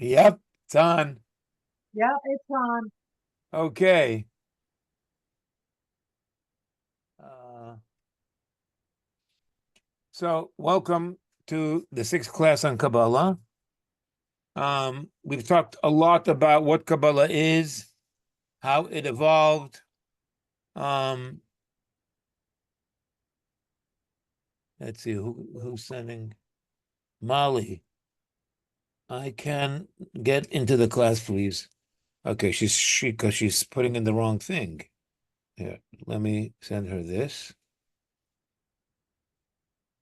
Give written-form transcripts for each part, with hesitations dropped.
Yep, it's on. Yep, it's on. Okay. Uh, so welcome to the sixth class on Kabbalah. We've talked a lot about what Kabbalah is, how it evolved. Um, let's see who's sending Molly. I can get into the class, please. Okay, because she's putting in the wrong thing. Here, let me send her this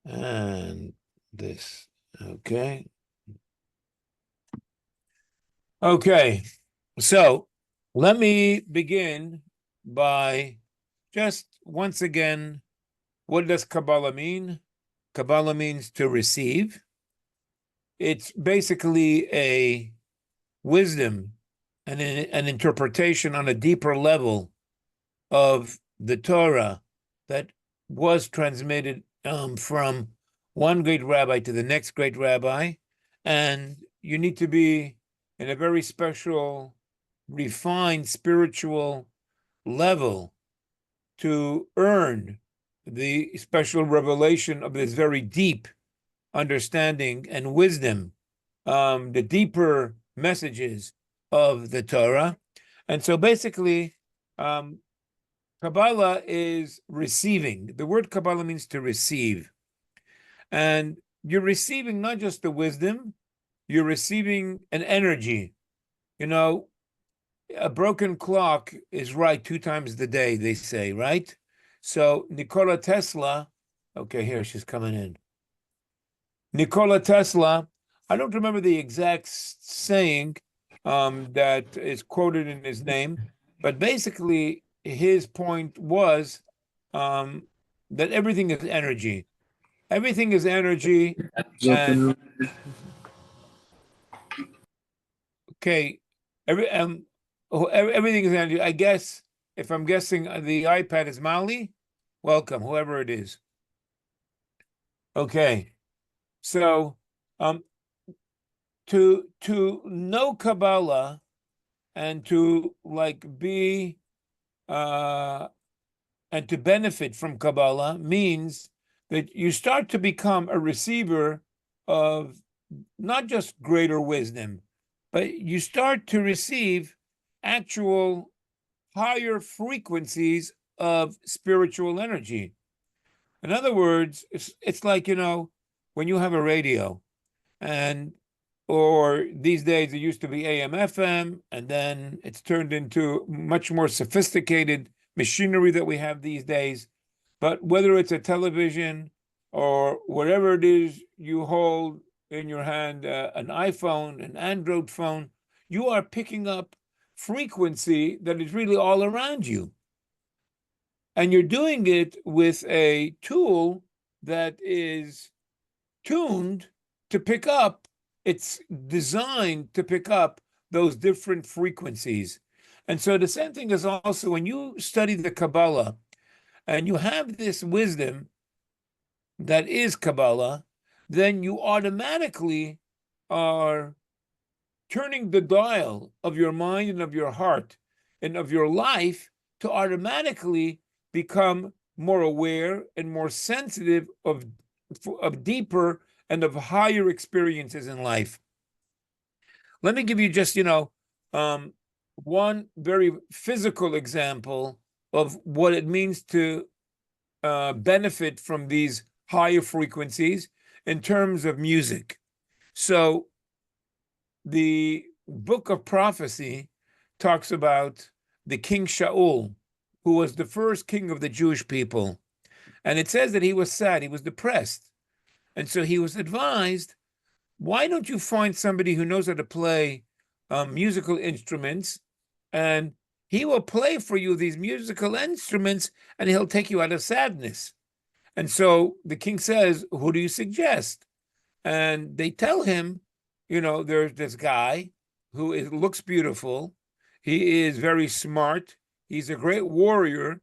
and this. Okay. Okay. So let me begin by just once again, what does Kabbalah mean? Kabbalah means to receive. It's basically a wisdom and an interpretation on a deeper level of the Torah that was transmitted from one great rabbi to the next great rabbi. And you need to be in a very special, refined spiritual level to earn the special revelation of this very deep understanding and wisdom, the deeper messages of the Torah. And so basically, Kabbalah is receiving. The word Kabbalah means to receive. And you're receiving not just the wisdom, you're receiving an energy. You know, a broken clock is right 2 times the day, they say, right? So Nikola Tesla, okay, here she's coming in. Nikola Tesla, I don't remember the exact saying that is quoted in his name, but basically his point was that everything is energy. Everything is energy, and okay, everything is energy. I guess if I'm guessing the iPad is Mali, welcome, whoever it is. Okay, so um, to know Kabbalah and to be and to benefit from Kabbalah means that you start to become a receiver of not just greater wisdom, but you start to receive actual higher frequencies of spiritual energy. In other words, it's like, when you have a radio and or these days it used to be AM, FM, and then it's turned into much more sophisticated machinery that we have these days. But whether it's a television or whatever it is you hold in your hand, an iPhone, an Android phone, you are picking up frequency that is really all around you. And you're doing it with a tool that is tuned to pick up, it's designed to pick up those different frequencies. And so the same thing is also when you study the Kabbalah and you have this wisdom that is Kabbalah, then you automatically are turning the dial of your mind and of your heart and of your life to automatically become more aware and more sensitive of deeper and of higher experiences in life. Let me give you just, one very physical example of what it means to benefit from these higher frequencies in terms of music. So the book of prophecy talks about the king Shaul, who was the first king of the Jewish people. And it says that he was sad, he was depressed. And so he was advised, why don't you find somebody who knows how to play musical instruments, and he will play for you these musical instruments and he'll take you out of sadness. And so the king says, who do you suggest? And they tell him, there's this guy who looks beautiful. He is very smart. He's a great warrior,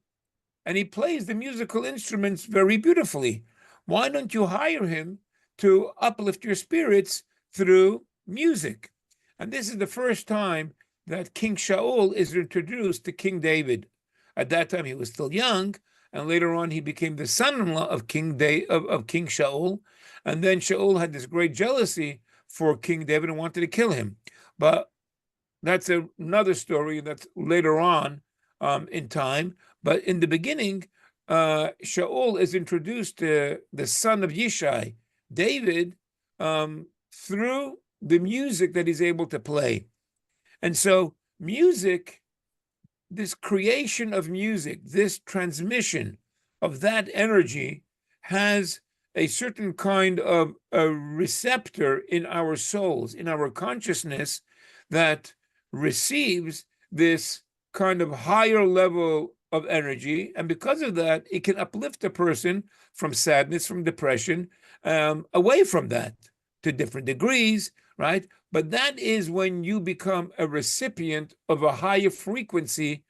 and he plays the musical instruments very beautifully. Why don't you hire him to uplift your spirits through music? And this is the first time that King Shaul is introduced to King David. At that time, he was still young, and later on, he became the son-in-law of King Shaul. And then Shaul had this great jealousy for King David and wanted to kill him. But that's another story that's later on in time. But in the beginning, Shaul is introduced to the son of Yishai, David, through the music that he's able to play. And so music, this creation of music, this transmission of that energy has a certain kind of a receptor in our souls, in our consciousness, that receives this kind of higher level of energy. And because of that, it can uplift a person from sadness, from depression, away from that to different degrees, right? But that is when you become a recipient of a higher frequency,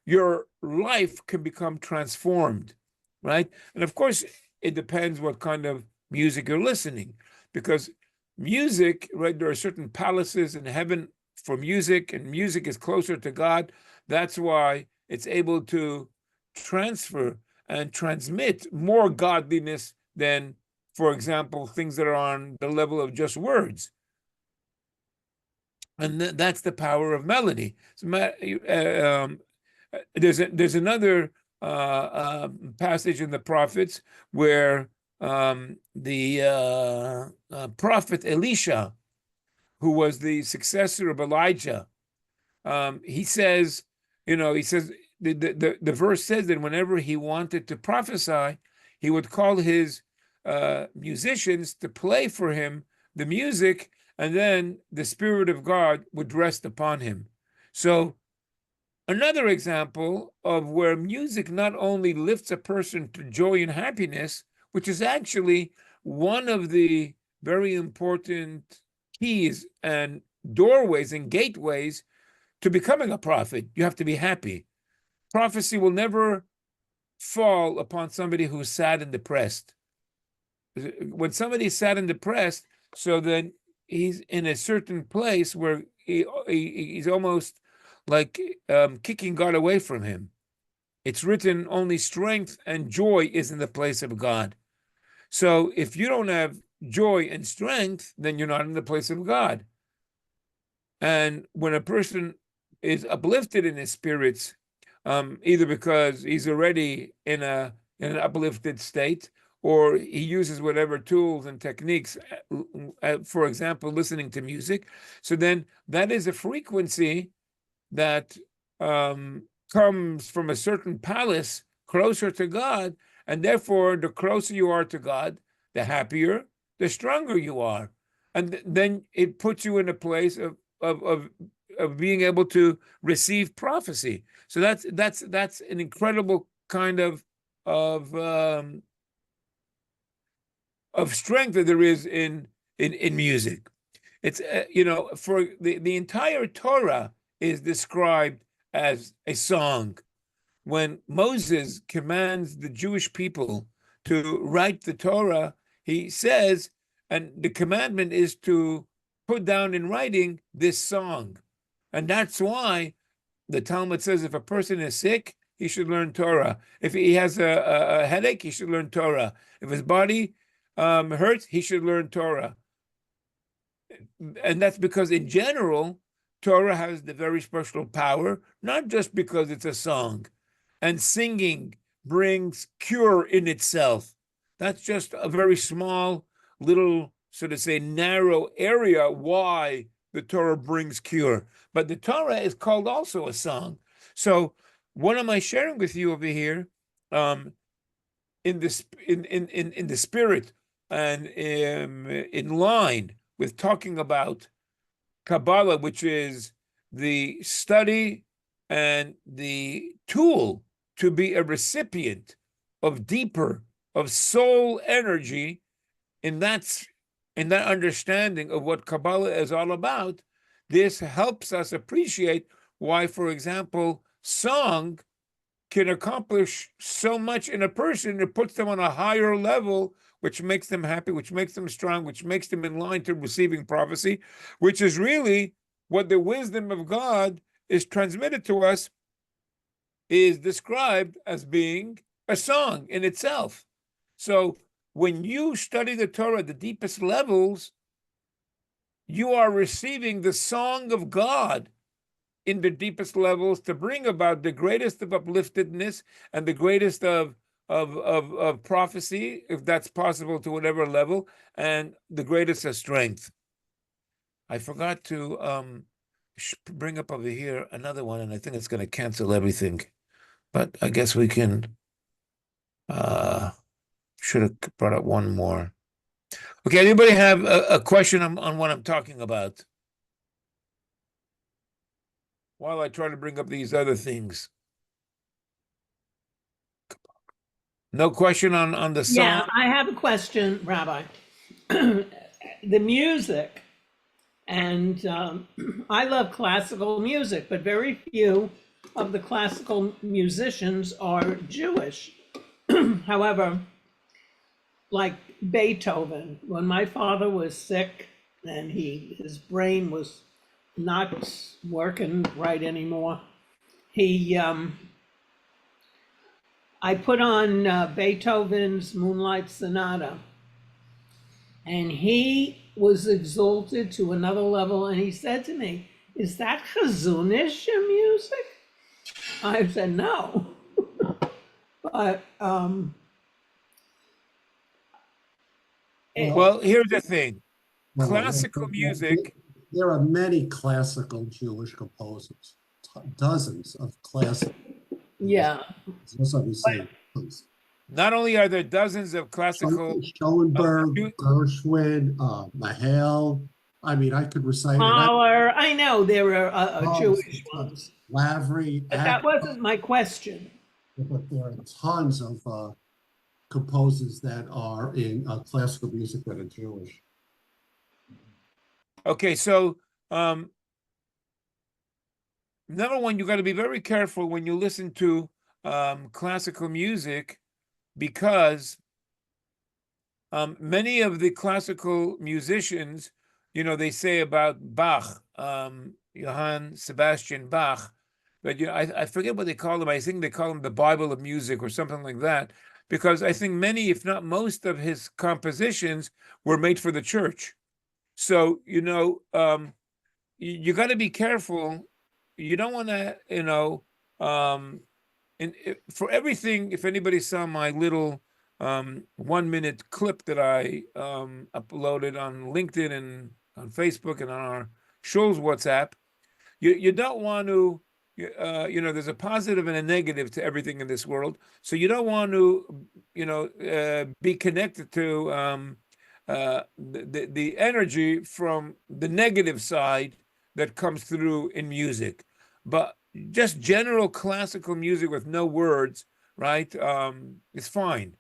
your life can become transformed, right? And of course, it depends what kind of music you're listening, because music, right, there are certain palaces in heaven for music, and music is closer to God. That's why it's able to transfer and transmit more godliness than, for example, things that are on the level of just words. And that's the power of melody. So, there's another passage in the prophets where the prophet Elisha, who was the successor of Elijah, he says, the verse says that whenever he wanted to prophesy, he would call his musicians to play for him the music, and then the Spirit of God would rest upon him. So another example of where music not only lifts a person to joy and happiness, which is actually one of the very important keys and doorways and gateways to becoming a prophet. You have to be happy. Prophecy will never fall upon somebody who's sad and depressed. When somebody's sad and depressed, so then he's in a certain place where he's almost like kicking God away from him. It's written, only strength and joy is in the place of God. So if you don't have joy and strength, then you're not in the place of God. And when a person is uplifted in his spirits, either because he's already in an uplifted state, or he uses whatever tools and techniques, for example, listening to music. So then that is a frequency that comes from a certain palace closer to God, and therefore the closer you are to God, the happier, the stronger you are, and then it puts you in a place of being able to receive prophecy. So that's an incredible kind of strength that there is in music. It's for the entire Torah is described as a song. When Moses commands the Jewish people to write the Torah, he says, and the commandment is to put down in writing this song. And that's why the Talmud says if a person is sick, he should learn Torah. If he has a headache, he should learn Torah. If his body hurts, he should learn Torah. And that's because in general, Torah has the very special power, not just because it's a song. And singing brings cure in itself. That's just a very small, little, so to say, narrow area why the Torah brings cure. But the Torah is called also a song. So what am I sharing with you over here? In the spirit and in line with talking about Kabbalah, which is the study and the tool to be a recipient of deeper, of soul energy, in that understanding of what Kabbalah is all about. This helps us appreciate why, for example, song can accomplish so much in a person. It puts them on a higher level, which makes them happy, which makes them strong, which makes them in line to receiving prophecy, which is really what the wisdom of God is transmitted to us is described as being a song in itself. So when you study the Torah at the deepest levels, you are receiving the song of God in the deepest levels to bring about the greatest of upliftedness and the greatest of prophecy, if that's possible to whatever level, and the greatest of strength. I forgot to bring up over here another one, and I think it's going to cancel everything. But I guess we can, should have brought up one more. Okay, anybody have a question on what I'm talking about? While I try to bring up these other things. No question on the song? Yeah, I have a question, Rabbi. The music, and I love classical music, but very few of the classical musicians are Jewish. However, like Beethoven, when my father was sick and his brain was not working right anymore, I put on Beethoven's Moonlight Sonata, and he was exalted to another level, and he said to me, "Is that Chazunish music?" I said, "No." But well, here's the thing. Well, Classical music. There are many classical Jewish composers, dozens of classical. yeah, That's what we say, please. Not only are there dozens of classical Schoenberg, Gershwin, Mahal. I mean, I could recite it. Mahler, I know there are Jewish ones, Lavery. but that wasn't my question. But there are tons of composers that are in classical music that are Jewish. Okay, so number one, you got to be very careful when you listen to classical music, because many of the classical musicians, you know, they say about Bach, Johann Sebastian Bach, but I forget what they call him. I think they call him the Bible of music or something like that, because I think many, if not most, of his compositions were made for the church. So, you know, you got to be careful. You don't want to, you know, for everything, if anybody saw my little 1-minute clip that I uploaded on LinkedIn and on Facebook and on our show's WhatsApp, you don't want to, you know, there's a positive and a negative to everything in this world. So you don't want to, you know, be connected to the energy from the negative side that comes through in music. But just general classical music with no words, right, is fine.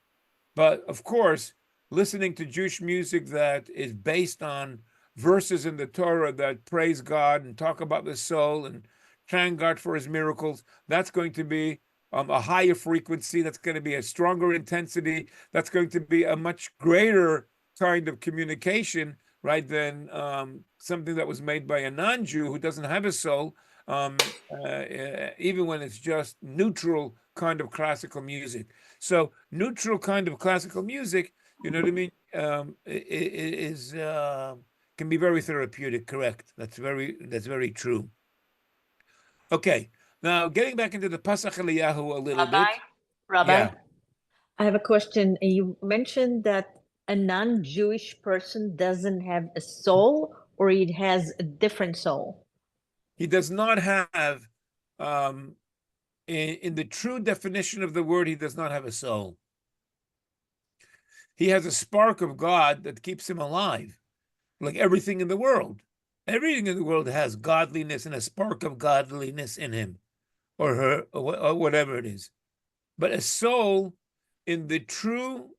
But of course, listening to Jewish music that is based on verses in the Torah that praise God and talk about the soul and thank God for his miracles, that's going to be a higher frequency, that's going to be a stronger intensity, that's going to be a much greater kind of communication, right, than something that was made by a non-Jew who doesn't have a soul, even when it's just neutral kind of classical music. So neutral kind of classical music, you know what I mean, is can be very therapeutic. Correct. That's very true. Okay. Now getting back into the Patach Eliyahu a little bit. Rabbi, Yeah. I have a question. You mentioned that a non-Jewish person doesn't have a soul, or it has a different soul. He does not have, in the true definition of the word, he does not have a soul. He has a spark of God that keeps him alive, like everything in the world. Everything in the world has godliness and a spark of godliness in him or her or whatever it is. But a soul, in the true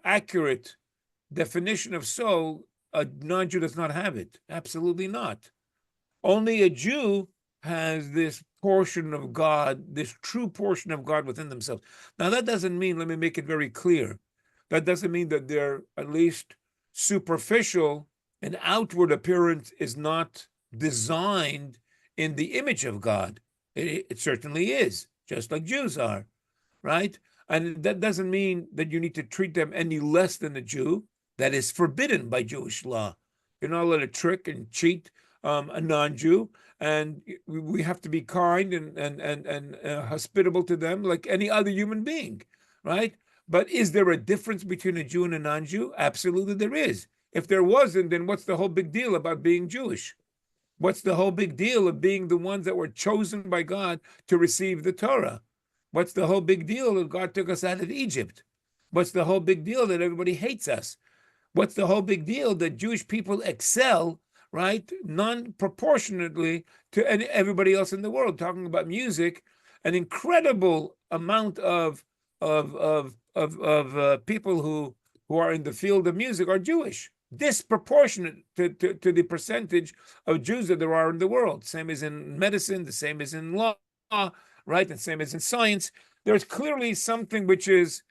accurate definition of soul, a non-Jew does not have it. Absolutely not. Only a Jew has this portion of God, this true portion of God within themselves. Now, that doesn't mean, let me make it very clear, that doesn't mean that they're at least superficial An outward appearance is not designed in the image of God. It certainly is, just like Jews are, right? And that doesn't mean that you need to treat them any less than a Jew. That is forbidden by Jewish law. You're not allowed to trick and cheat a non-Jew, and we have to be kind and hospitable to them like any other human being, right? But is there a difference between a Jew and a non-Jew? Absolutely there is. If there wasn't, then what's the whole big deal about being Jewish? What's the whole big deal of being the ones that were chosen by God to receive the Torah? What's the whole big deal that God took us out of Egypt? What's the whole big deal that everybody hates us? What's the whole big deal that Jewish people excel, right, non-proportionately to everybody else in the world? Talking about music, an incredible amount of people who are in the field of music are Jewish, disproportionate to the percentage of Jews that there are in the world. Same as in medicine, the same as in law, right, and same as in science. There's clearly something which is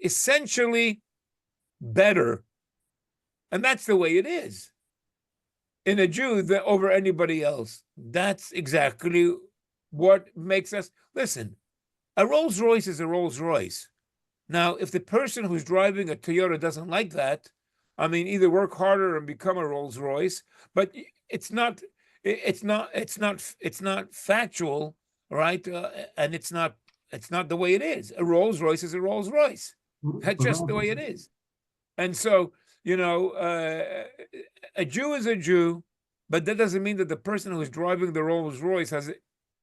essentially better, and that's the way it is in a Jew over anybody else. That's exactly what makes us listen. A Rolls Royce is a Rolls Royce. Now, if the person who's driving a Toyota doesn't like that, I mean, either work harder and become a Rolls Royce, but it's not factual, right? And it's not the way it is. A Rolls Royce is a Rolls Royce. That's just the way it is. And so, a Jew is a Jew, but that doesn't mean that the person who is driving the Rolls Royce has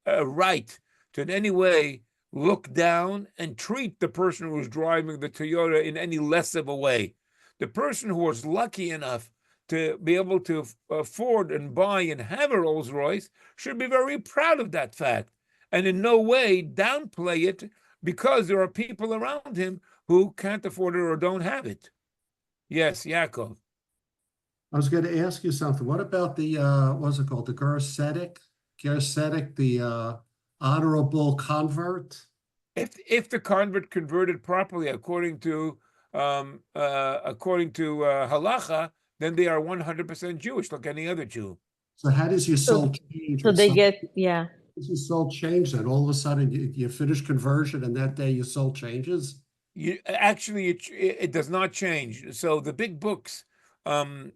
a right to in any way look down and treat the person who is driving the Toyota in any less of a way. The person who was lucky enough to be able to afford and buy and have a Rolls Royce should be very proud of that fact and in no way downplay it because there are people around him who can't afford it or don't have it. Yes, Yaakov. I was going to ask you something. What about the, what's it called? The Gersetic, the honorable convert? If the convert converted properly according to halacha, then they are 100% Jewish, like any other Jew. So how does your soul change? So they get, yeah. Does your soul change then? All of a sudden you finish conversion and that day your soul changes? It does not change. So the big books deal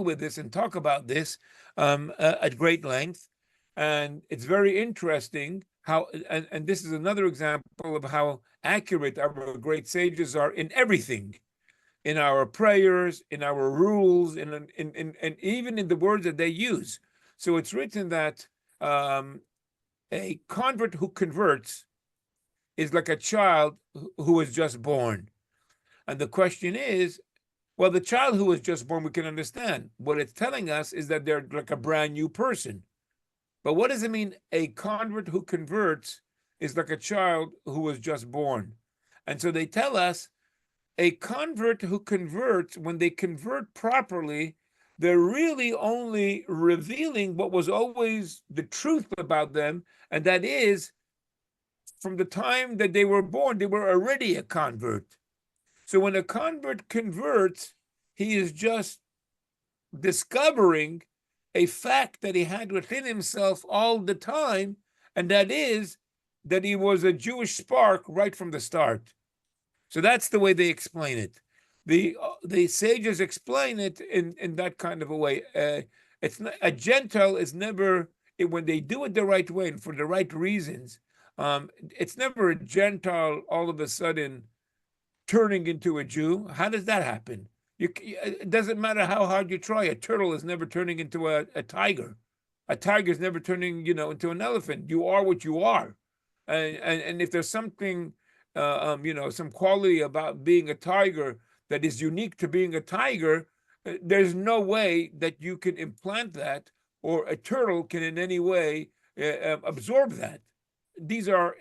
with this and talk about this at great length. And it's very interesting how, and this is another example of how accurate our great sages are in everything, in our prayers, in our rules, and even in the words that they use. So it's written that a convert who converts is like a child who was just born. And the question is, well, the child who was just born, we can understand. What it's telling us is that they're like a brand new person. But what does it mean? A convert who converts is like a child who was just born. And so they tell us a convert who converts, when they convert properly, they're really only revealing what was always the truth about them, and that is, from the time that they were born, they were already a convert. So when a convert converts, he is just discovering a fact that he had within himself all the time, and that is that he was a Jewish spark right from the start. So that's the way they explain it. The sages explain it in that kind of a way. It's not, a Gentile is never, when they do it the right way and for the right reasons, it's never a Gentile all of a sudden turning into a Jew. How does that happen? It doesn't matter how hard you try. A turtle is never turning into a tiger. A tiger is never turning, into an elephant. You are what you are, and if there's something, some quality about being a tiger that is unique to being a tiger, there's no way that you can implant that, or a turtle can in any way absorb that. These are,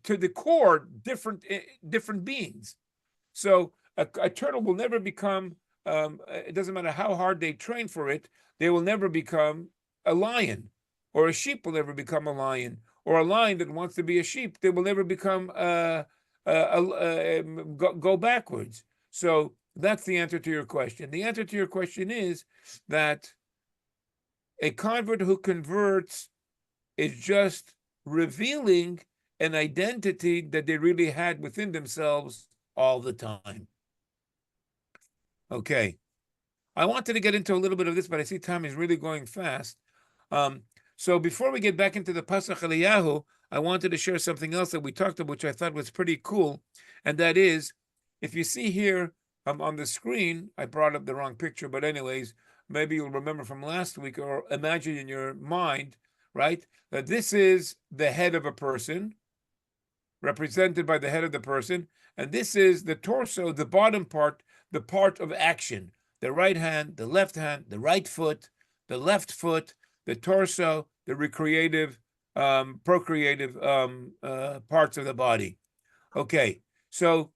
to the core, different beings. So a turtle will never become, it doesn't matter how hard they train for it, they will never become a lion, or a sheep will never become a lion, or a lion that wants to be a sheep, they will never become, go backwards. So That's the answer to your question. The answer to your question is that a convert who converts is just revealing an identity that they really had within themselves all the time. Okay. I wanted to get into a little bit of this, but I see time is really going fast. So before we get back into the Patach Eliyahu, I wanted to share something else that we talked about, which I thought was pretty cool. And that is, if you see here on the screen, I brought up the wrong picture, but anyways, maybe you'll remember from last week or imagine in your mind, right, that this is the head of a person, represented by the head of the person. And this is the torso, the bottom part, the part of action, the right hand, the left hand, the right foot, the left foot, the torso, the recreative, procreative parts of the body. Okay, so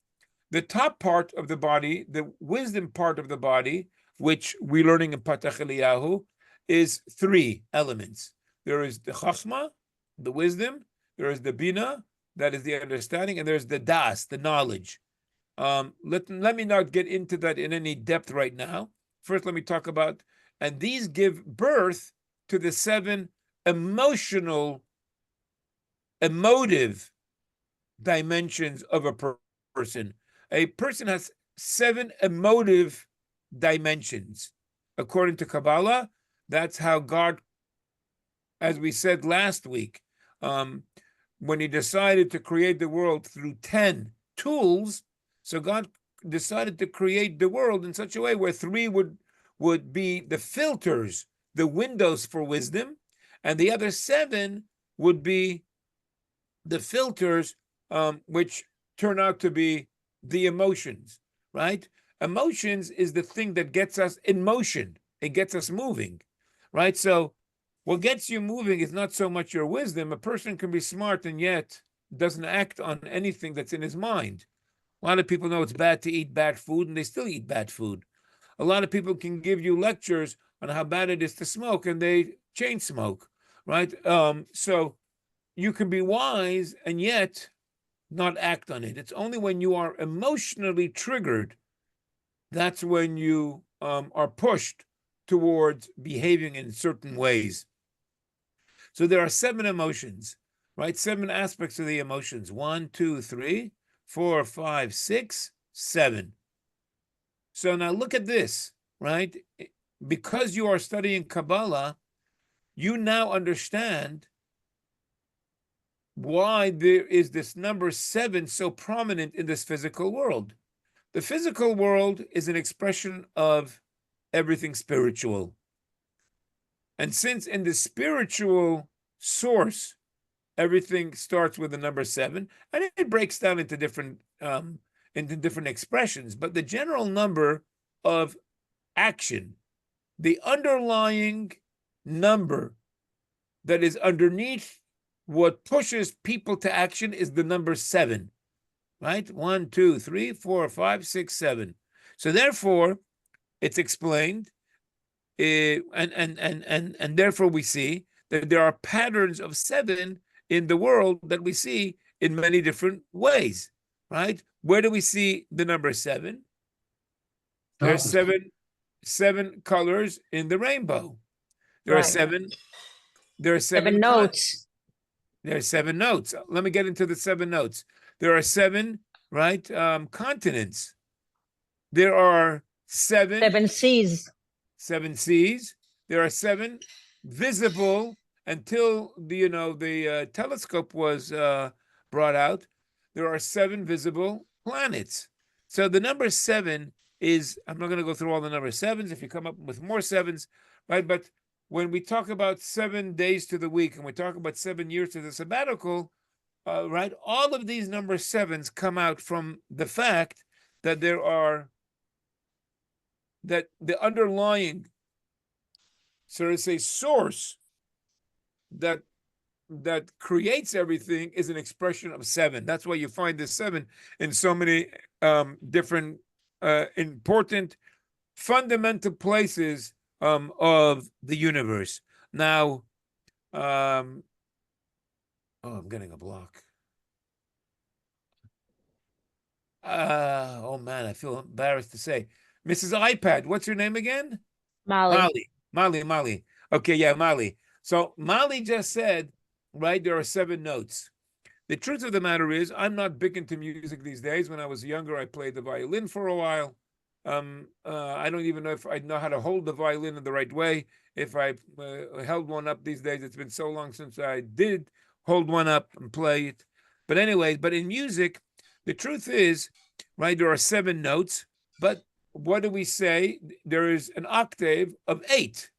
the top part of the body, the wisdom part of the body, which we're learning in Patach Eliyahu, is 3 elements. There is the chachma, the wisdom, there is the bina, that is the understanding, and there's the das, the knowledge. Let me not get into that in any depth right now. First, let me talk about, and these give birth to the 7 emotive dimensions of a person. A person has 7 emotive dimensions. According to Kabbalah, that's how God, as we said last week, when he decided to create the world through 10 tools, so God decided to create the world in such a way where 3 would be the filters, the windows for wisdom, and the other 7 would be the filters, which turn out to be the emotions, right? Emotions is the thing that gets us in motion. It gets us moving, right? So what gets you moving is not so much your wisdom. A person can be smart and yet doesn't act on anything that's in his mind. A lot of people know it's bad to eat bad food, and they still eat bad food. A lot of people can give you lectures on how bad it is to smoke, and they chain smoke, right? So you can be wise and yet not act on it. It's only when you are emotionally triggered, that's when you are pushed towards behaving in certain ways. So there are 7 emotions, right? 7 aspects of the emotions. 1, 2, 3, 4, 5, 6, 7. So now look at this, right? Because you are studying Kabbalah, you now understand why there is this number 7 so prominent in this physical world. The physical world is an expression of everything spiritual. And since in the spiritual source, everything starts with the number 7, and it breaks down into different expressions, but the general number of action, the underlying number that is underneath what pushes people to action is the number 7, right? 1, 2, 3, 4, 5, 6, 7. So therefore, it's explained, and therefore we see that there are patterns of 7 in the world that we see in many different ways, right? Where do we see the number 7? There's seven colors in the rainbow. There are Right. 7. There are 7 notes. There are 7 notes. Let me get into the 7 notes. There are 7, right, continents. There are 7 7 C's. 7 seas. There are 7 visible until the telescope was brought out. There are 7 visible planets. So the number 7 is, I'm not going to go through all the number 7s. If you come up with more 7s, right? But when we talk about 7 days to the week and we talk about 7 years to the sabbatical, right? All of these number 7s come out from the fact that that the underlying, so to say, source that creates everything is an expression of 7. That's why you find the 7 in so many different important fundamental places of the universe. Now, I'm getting a block. Oh man, I feel embarrassed to say. Mrs. iPad, what's your name again? Molly. Molly. Okay, yeah, Molly. So Molly just said, right, there are 7 notes. The truth of the matter is, I'm not big into music these days. When I was younger, I played the violin for a while. I don't even know if I know how to hold the violin in the right way. If I held one up these days, it's been so long since I did hold one up and play it. But anyway, but in music, the truth is, right, there are 7 notes, but what do we say? There is an octave of 8.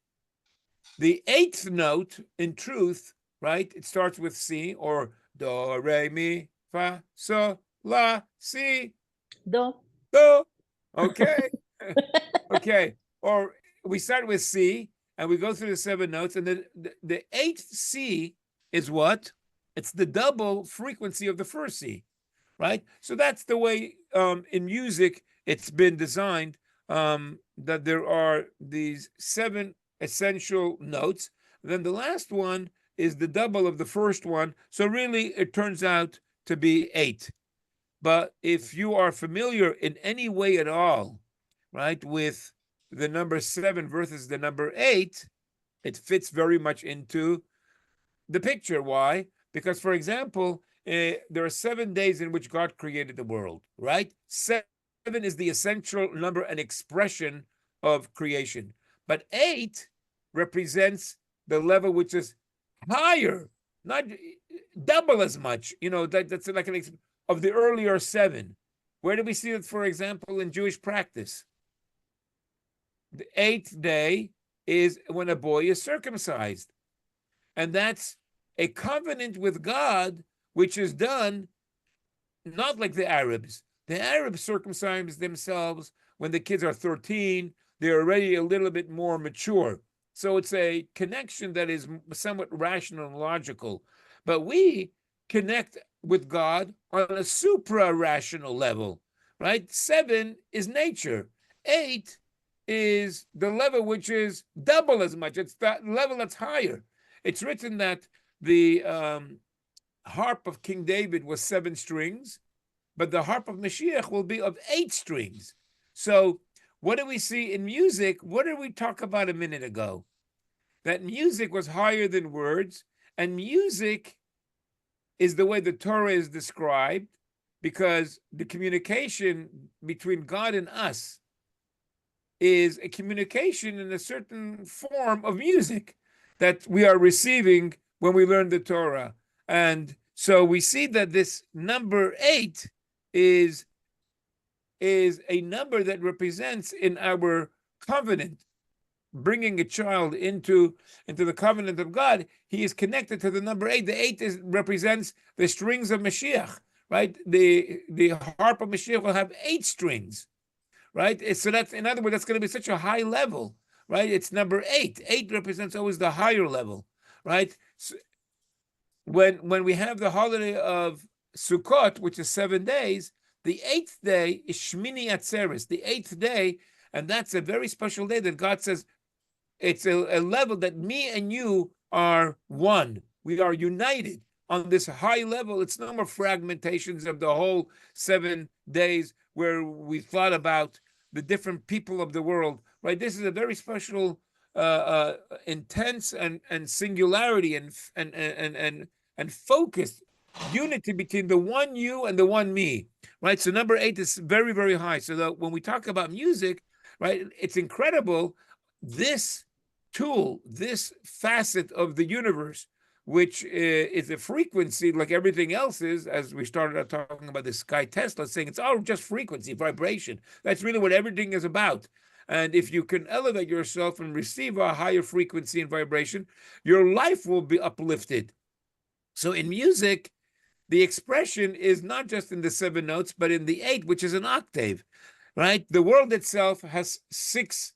The 8th note, in truth, right, it starts with C, or do, re, mi, fa, so, la, si, Do. do. Okay. Okay. Or we start with C and we go through the 7 notes, and then the 8th C is what? It's the double frequency of the first C, right? So that's the way in music it's been designed, that there are these 7 essential notes. Then the last one is the double of the first one. So really it turns out to be 8. But if you are familiar in any way at all, right, with the number 7 versus the number 8, it fits very much into the picture. Why? Because, for example, there are 7 days in which God created the world, right? 7 is the essential number and expression of creation. But 8 represents the level which is higher, not double as much. That's like of the earlier 7. Where do we see it, for example, in Jewish practice? The 8th day is when a boy is circumcised. And that's a covenant with God, which is done not like the Arabs. The Arabs circumcise themselves when the kids are 13. They're already a little bit more mature. So it's a connection that is somewhat rational and logical. But we connect with God on a supra-rational level, right? 7 is nature. 8 is the level which is double as much. It's that level that's higher. It's written that the harp of King David was 7 strings, but the harp of Mashiach will be of 8 strings. So what do we see in music? What did we talk about a minute ago? That music was higher than words, and music is the way the Torah is described, because the communication between God and us is a communication in a certain form of music that we are receiving when we learn the Torah. And so we see that this number 8 is a number that represents in our covenant, bringing a child into the covenant of God. He is connected to the number 8. The 8 represents the strings of Mashiach, right? The harp of Mashiach will have 8 strings, right? So that's, in other words, that's going to be such a high level, right? It's number 8. 8 represents always the higher level, right? So when we have the holiday of Sukkot, which is 7 days, the 8th day is Shmini Atzeres, the 8th day, and that's a very special day that God says it's a level that me and you are one. We are united on this high level. It's no more fragmentations of the whole 7 days where we thought about the different people of the world, right? This is a very special, intense and singularity and focused unity between the one you and the one me, right? So number 8 is very, very high. So that when we talk about music, right, it's incredible. This tool, this facet of the universe, which is a frequency like everything else is, as we started out talking about the Sky Tesla, saying it's all just frequency, vibration. That's really what everything is about. And if you can elevate yourself and receive a higher frequency and vibration, your life will be uplifted. So in music, the expression is not just in the 7 notes, but in the 8, which is an octave, right? The world itself has six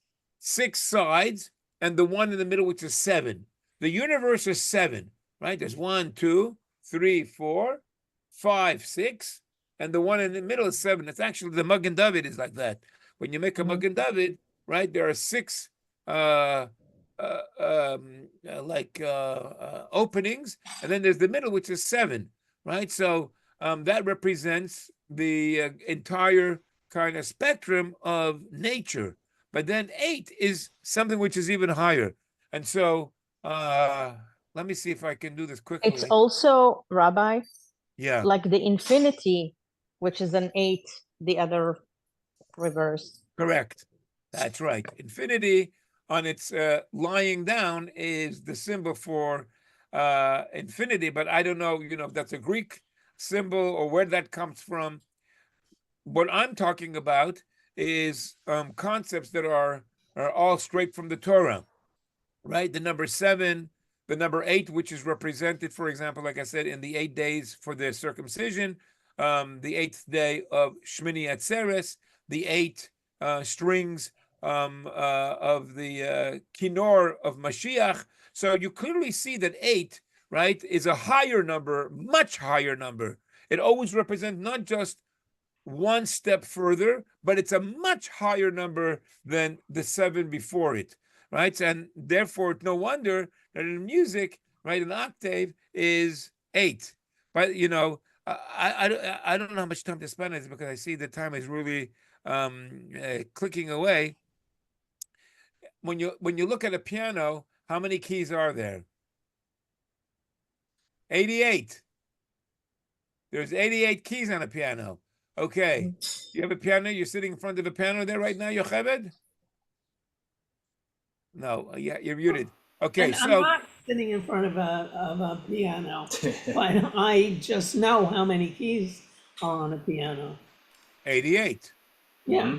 sides, and the one in the middle, which is 7. The universe is 7, right? There's 1, 2, 3, 4, 5, 6, and the one in the middle is 7. It's actually the Magen David is like that. When you make a Magen David, right, there are 6 openings, and then there's the middle, which is 7, right? So that represents the entire kind of spectrum of nature. But then 8 is something which is even higher. And so let me see if I can do this quickly. It's also, Rabbi, Yeah, like the infinity, which is an 8, the other reverse. correct. That's right. Infinity on its lying down is the symbol for infinity, but I don't know, if that's a Greek symbol or where that comes from. What I'm talking about is concepts that are all straight from the Torah, right? The number 7, the number 8, which is represented, for example, like I said, in the 8 days for the circumcision, the 8th day of Shmini Atzeres, the 8 strings of the Kinor of Mashiach. So you clearly see that 8, right, is a higher number, much higher number. It always represents not just one step further, but it's a much higher number than the 7 before it, right? And therefore, it's no wonder that in music, right, an octave is 8. But I don't know how much time to spend on this because I see the time is really clicking away. When you look at a piano, how many keys are there? 88. There's 88 keys on a piano. Okay, you have a piano. You're sitting in front of a piano there right now, Yocheved? No, yeah, you're muted. Okay, And I'm so not sitting in front of a piano, but I just know how many keys are on a piano. 88. Yeah.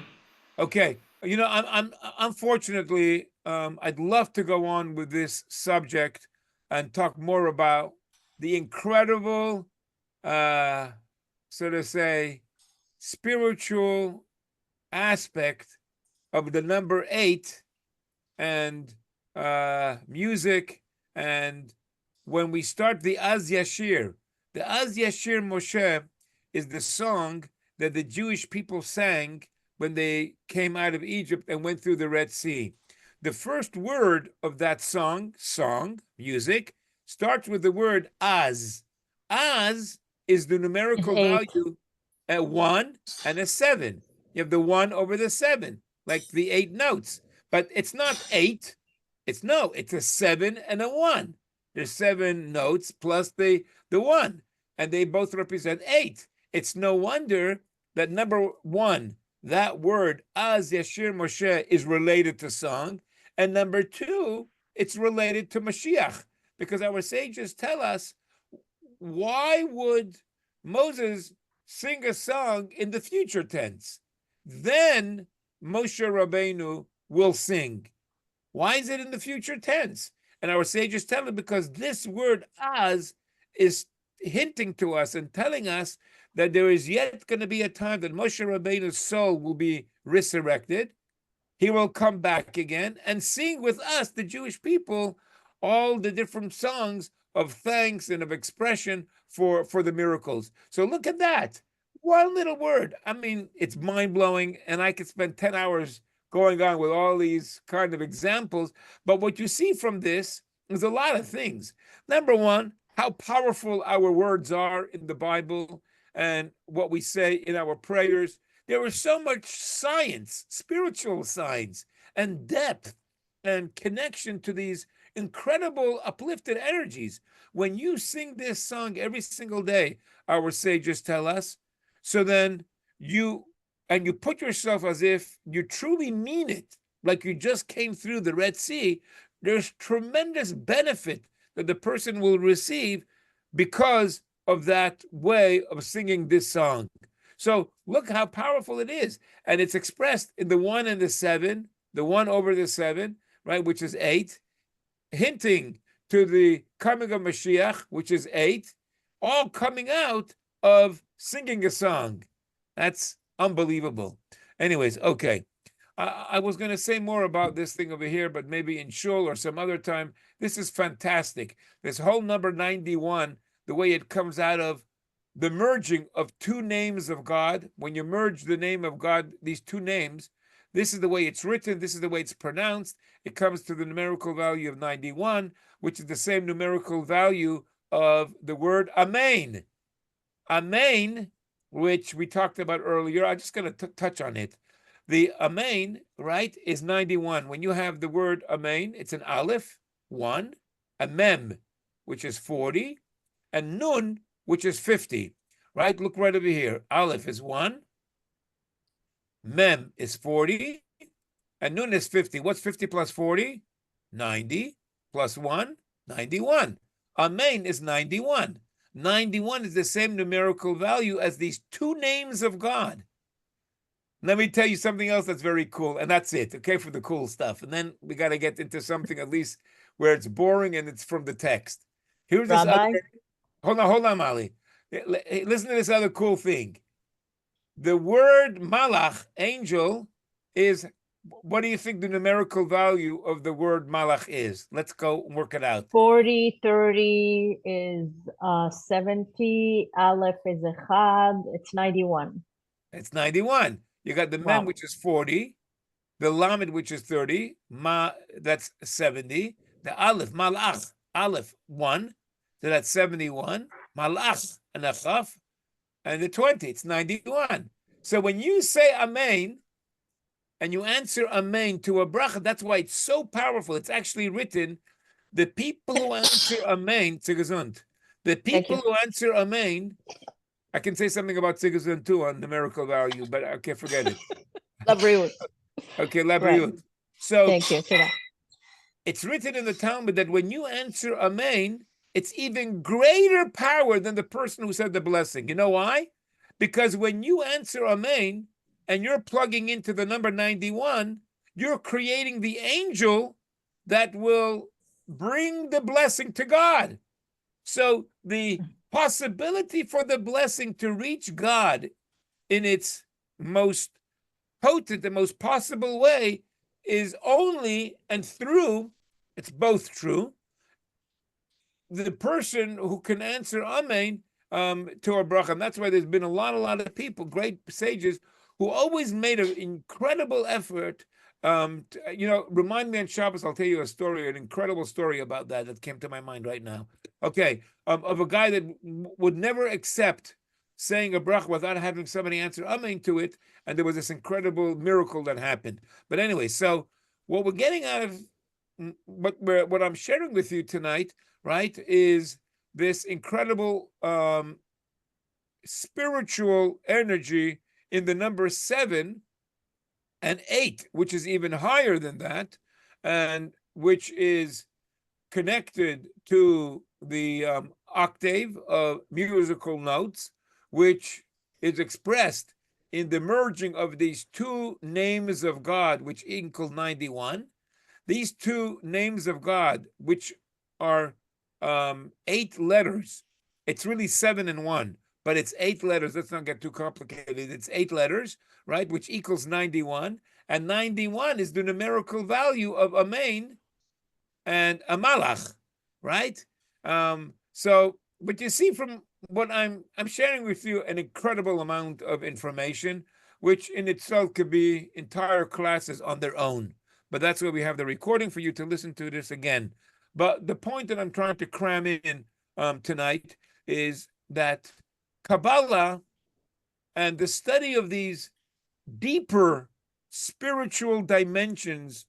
Okay, I'm unfortunately, I'd love to go on with this subject and talk more about the incredible, so to say, spiritual aspect of the number 8 and music. And when we start the Az Yashir Moshe is the song that the Jewish people sang when they came out of Egypt and went through the Red Sea. The first word of that song, music, starts with the word Az. Az is the numerical value at 1 and a 7. You have the 1 over the 7, like the 8 notes. But it's not 8. It's a 7 and a 1. There's 7 notes plus the 1, and they both represent 8. It's no wonder that number 1, that word, Az Yashir Moshe, is related to song. And number 2, it's related to Mashiach. Because our sages tell us, why would Moses sing a song in the future tense? Then Moshe Rabbeinu will sing. Why is it in the future tense? And our sages tell it because this word Az is hinting to us and telling us that there is yet going to be a time that Moshe Rabbeinu's soul will be resurrected. He will come back again and sing with us, the Jewish people, all the different songs of thanks and of expression for the miracles. So look at that. One little word. I mean, it's mind-blowing, and I could spend 10 hours going on with all these kind of examples. But what you see from this is a lot of things. Number one, how powerful our words are in the Bible and what we say in our prayers. There is so much science, spiritual science, and depth and connection to these incredible uplifted energies. When you sing this song every single day, our sages tell us, so then you put yourself as if you truly mean it, like you just came through the Red Sea, there's tremendous benefit that the person will receive because of that way of singing this song. So look how powerful it is. And it's expressed in the 1 and the 7, the 1 over the 7, right, which is 8, hinting to the coming of Mashiach, which is 8, all coming out of singing a song. That's unbelievable. Anyways, okay. I was going to say more about this thing over here, but maybe in shul or some other time. This is fantastic. This whole number 91, the way it comes out of the merging of two names of God. When you merge the name of God, these two names, this is the way it's written. This is the way it's pronounced. It comes to the numerical value of 91, which is the same numerical value of the word Amen. Amen, which we talked about earlier. I'm just going to touch on it. The Amen, right, is 91. When you have the word Amen, it's an Aleph, 1, a Mem, which is 40, and Nun, which is 50, right? Look right over here. Aleph is 1, Mem is 40, and Nun is 50. What's 50 plus 40? 90 plus 1, 91. Amen is 91. 91 is the same numerical value as these two names of God. Let me tell you something else that's very cool, and that's it, okay, for the cool stuff. And then we got to get into something at least where it's boring and it's from the text. Here's this Rabbi? other, hold on, Mali. Listen to this other cool thing. The word malach, angel, is, what do you think the numerical value of the word malach is? Let's go work it out. 40, 30 is 70. Aleph is Echad. It's 91. It's 91. You got the Wow. mem, which is 40, the lamed, which is 30, ma, that's 70, the aleph, malach, aleph, 1, so that's 71, malach, and a chaf, and the 20, it's 91. So when you say amen, and you answer amen to a bracha, that's why it's so powerful. It's actually written, the people who answer amen, tzigazund, the people who answer amen, I can say something about tzigazund too on numerical value, but okay, forget it. Labriut. Okay, labriut. So Thank you. Tida. it's written in the Talmud that when you answer amen, it's even greater power than the person who said the blessing. You know why? Because when you answer amen and you're plugging into the number 91, you're creating the angel that will bring the blessing to God. So the possibility for the blessing to reach God in its most potent, the most possible way is only and through, it's both true, the person who can answer Amen to a bracha. And that's why there's been a lot of people, great sages, who always made an incredible effort. Remind me on Shabbos, I'll tell you a story, an incredible story about that came to my mind right now. Okay, of a guy that would never accept saying a bracha without having somebody answer amen to it, and there was this incredible miracle that happened. But anyway, so what we're getting out of what I'm sharing with you tonight, right, is this incredible spiritual energy in the number 7 and 8, which is even higher than that, and which is connected to the octave of musical notes, which is expressed in the merging of these two names of God, which equal 91. These two names of God, which are 8 letters, it's really 7 and 1, but it's 8 letters. Let's not get too complicated. It's 8 letters, right, which equals 91. And 91 is the numerical value of Amen and a malach, right? But you see from what I'm sharing with you an incredible amount of information, which in itself could be entire classes on their own. But that's why we have the recording for you to listen to this again. But the point that I'm trying to cram in tonight is that Kabbalah and the study of these deeper spiritual dimensions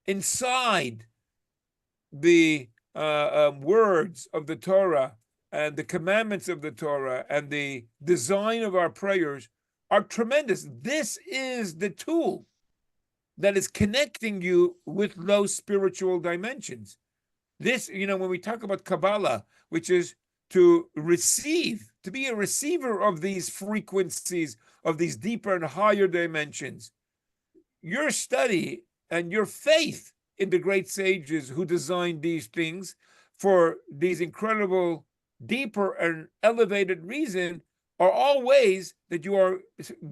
inside the words of the Torah and the commandments of the Torah and the design of our prayers are tremendous. This is the tool that is connecting you with those spiritual dimensions. This, when we talk about Kabbalah, which is to receive, to be a receiver of these frequencies, of these deeper and higher dimensions, your study and your faith in the great sages who designed these things for these incredible, deeper and elevated reason are all ways that you are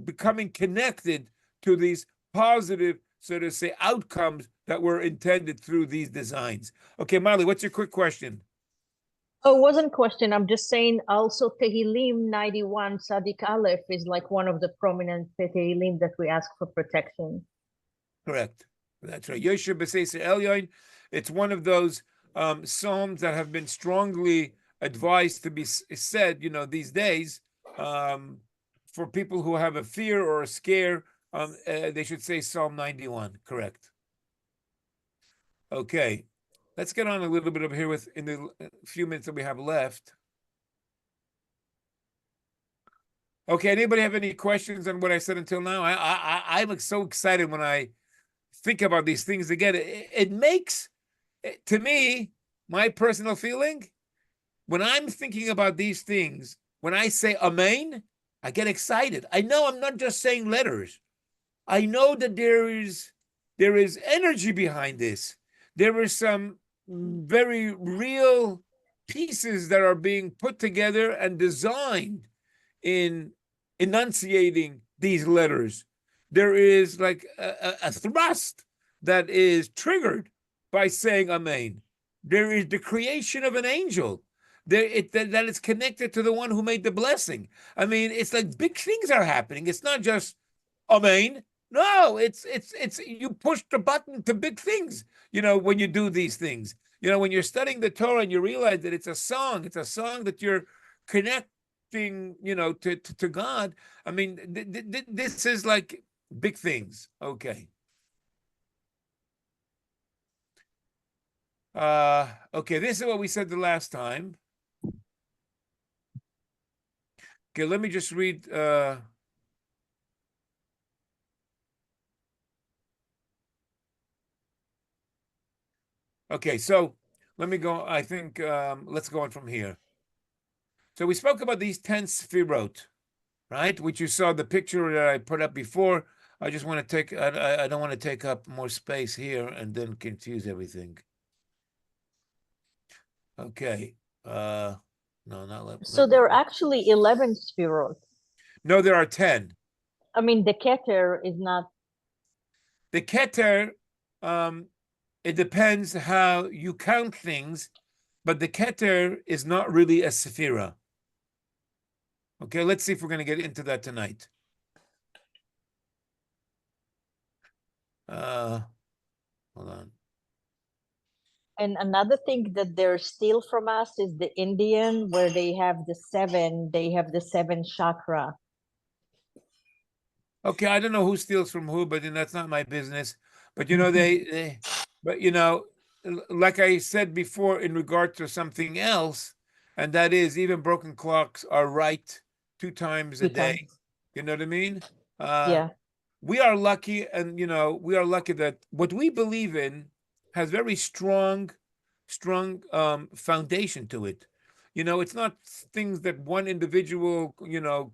becoming connected to these positive, so to say, outcomes that were intended through these designs. Okay, Mali, what's your quick question? Oh, it wasn't a question. I'm just saying also Tehillim 91 Sadiq Aleph is like one of the prominent Tehillim that we ask for protection. Correct. That's right. Yosher B'Seis Elyon. It's one of those psalms that have been strongly advised to be said, these days, for people who have a fear or a scare, they should say Psalm 91. Correct. Okay, let's get on a little bit over here with in the few minutes that we have left. Okay, anybody have any questions on what I said until now? I'm so excited when I think about these things again. It makes, to me, my personal feeling, when I'm thinking about these things, when I say Amen, I get excited. I know I'm not just saying letters. I know that there is energy behind this. There is some very real pieces that are being put together and designed in enunciating these letters. There is like a thrust that is triggered by saying Amen. There is the creation of an angel. That is connected to the one who made the blessing. I mean, it's like big things are happening. It's not just Amen. No, it's you push the button to big things, when you do these things. When you're studying the Torah and you realize that it's a song that you're connecting, to God. I mean, this is like big things. Okay. Okay, this is what we said the last time. Okay, let me just read okay, so let me go. I think let's go on from here. So we spoke about these 10 sfirot, right? Which you saw the picture that I put up before. I just want to take, I don't want to take up more space here and then confuse everything. Okay. No, not let. So there are actually 11 spherot. No, there are 10. I mean, the Keter is not. The Keter, it depends how you count things, but the Keter is not really a sephira. Okay, let's see if we're going to get into that tonight. Hold on. And another thing that they're steal from us is the Indian, where they have the seven chakra. Okay, I don't know who steals from who, but that's not my business. But like I said before, in regard to something else, and that is even broken clocks are right 2 times a day. You know what I mean? Yeah. We are lucky, and we are lucky that what we believe in has very strong foundation to it. It's not things that one individual,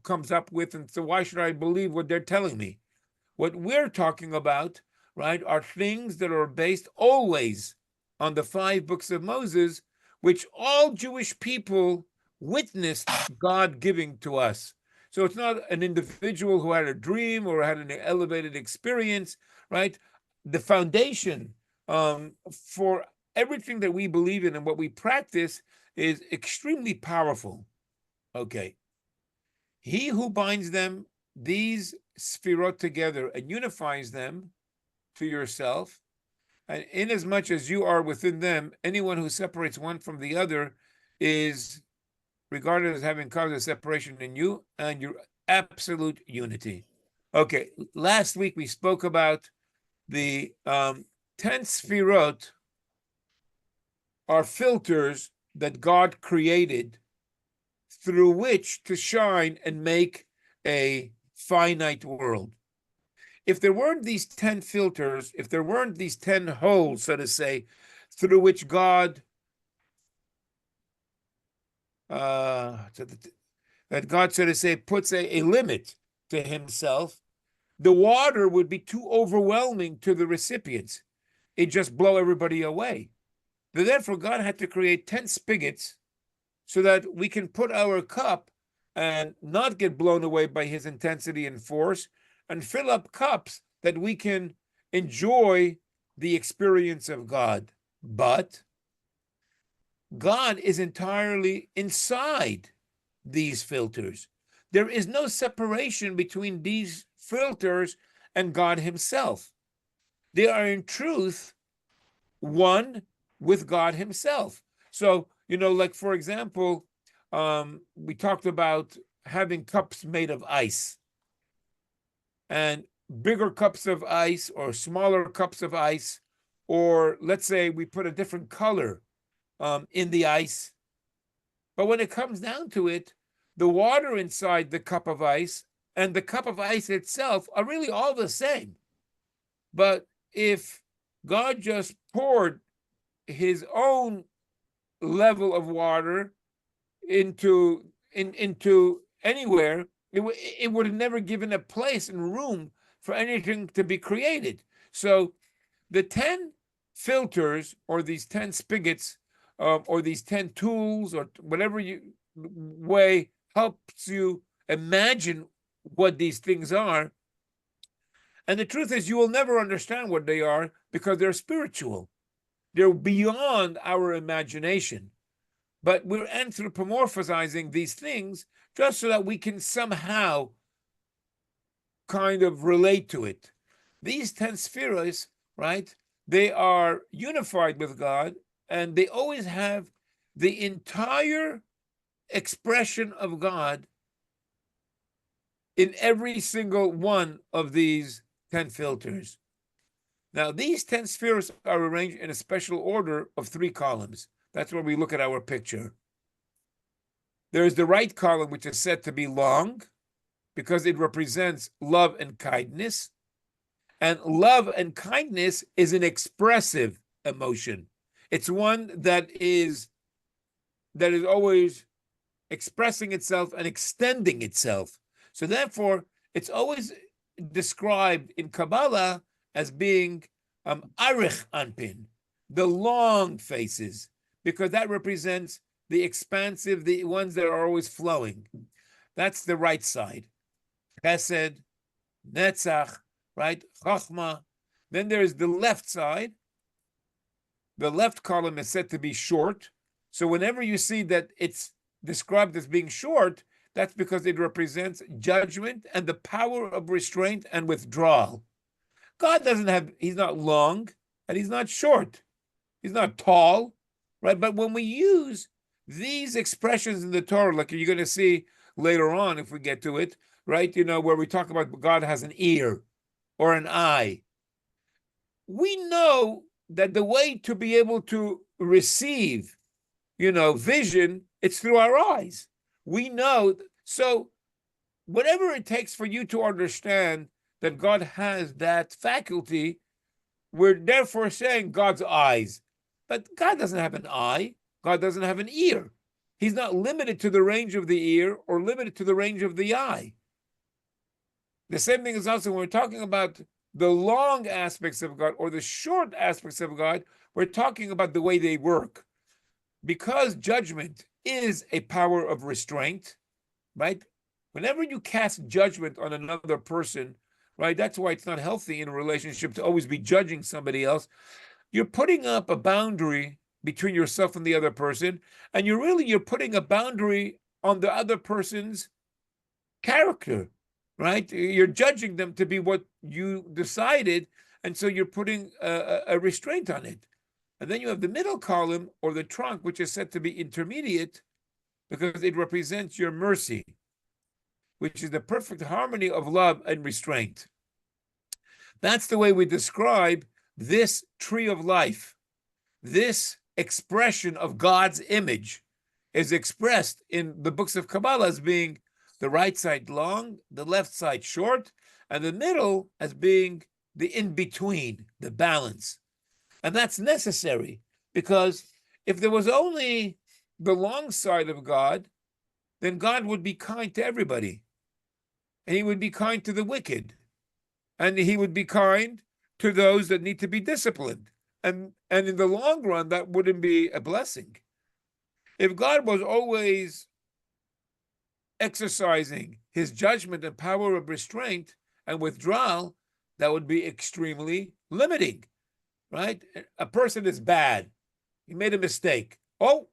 comes up with, and so why should I believe what they're telling me? What we're talking about, right, are things that are based always on the 5 books of Moses, which all Jewish people witnessed God giving to us. So it's not an individual who had a dream or had an elevated experience, right? The foundation for everything that we believe in and what we practice is extremely powerful. Okay. He who binds them, these sfirot together, and unifies them to yourself, and inasmuch as you are within them, anyone who separates one from the other is regarded as having caused a separation in you and your absolute unity. Okay, last week we spoke about the 10 sfirot are filters that God created through which to shine and make a finite world. If there weren't these 10 filters, if there weren't these 10 holes, so to say, through which God that God, so to say, puts a limit to himself, the water would be too overwhelming to the recipients. It'd just blow everybody away. Therefore, God had to create 10 spigots so that we can put our cup and not get blown away by his intensity and force, and fill up cups that we can enjoy the experience of God. But God is entirely inside these filters. There is no separation between these filters and God himself. They are in truth one with God himself. So, like, for example, we talked about having cups made of ice. And bigger cups of ice or smaller cups of ice, or let's say we put a different color in the ice. But when it comes down to it, the water inside the cup of ice and the cup of ice itself are really all the same. But if God just poured his own level of water into anywhere, it would have never given a place and room for anything to be created. So the 10 filters, or these 10 spigots, or these 10 tools, or whatever way helps you imagine what these things are. And the truth is, you will never understand what they are because they're spiritual. They're beyond our imagination. But we're anthropomorphizing these things just so that we can somehow kind of relate to it. These 10 spheres, right, they are unified with God, and they always have the entire expression of God in every single one of these 10 filters. Now, these 10 spheres are arranged in a special order of 3 columns. That's where we look at our picture. There is the right column, which is said to be long, because it represents love and kindness. And love and kindness is an expressive emotion. It's one that is always expressing itself and extending itself. So therefore, it's always described in Kabbalah as being arich anpin, the long faces, because that represents the expansive, the ones that are always flowing. That's the right side. Chesed, Netzach, right? Chachma. Then there is the left side. The left column is said to be short. So whenever you see that it's described as being short, that's because it represents judgment and the power of restraint and withdrawal. God he's not long and he's not short. He's not tall, right? But when we use these expressions in the Torah, like you're going to see later on if we get to it, right? Where we talk about God has an ear or an eye. We know that the way to be able to receive, vision, it's through our eyes. We know. So whatever it takes for you to understand that God has that faculty, we're therefore saying God's eyes. But God doesn't have an eye. God doesn't have an ear. He's not limited to the range of the ear or limited to the range of the eye. The same thing is also when we're talking about the long aspects of God or the short aspects of God, we're talking about the way they work. Because judgment is a power of restraint, right? Whenever you cast judgment on another person, right, that's why it's not healthy in a relationship to always be judging somebody else. You're putting up a boundary between yourself and the other person, and you're putting a boundary on the other person's character, right? You're judging them to be what you decided, and so you're putting a restraint on it. And then you have the middle column, or the trunk, which is said to be intermediate, because it represents your mercy, which is the perfect harmony of love and restraint. That's the way we describe this tree of life. This expression of God's image is expressed in the books of Kabbalah as being the right side long, the left side short, and the middle as being the in-between, the balance. And that's necessary because if there was only the long side of God, then God would be kind to everybody. And he would be kind to the wicked. And he would be kind to those that need to be disciplined. And in the long run, that wouldn't be a blessing. If God was always exercising his judgment and power of restraint and withdrawal, that would be extremely limiting, right? A person is bad. He made a mistake. Oh,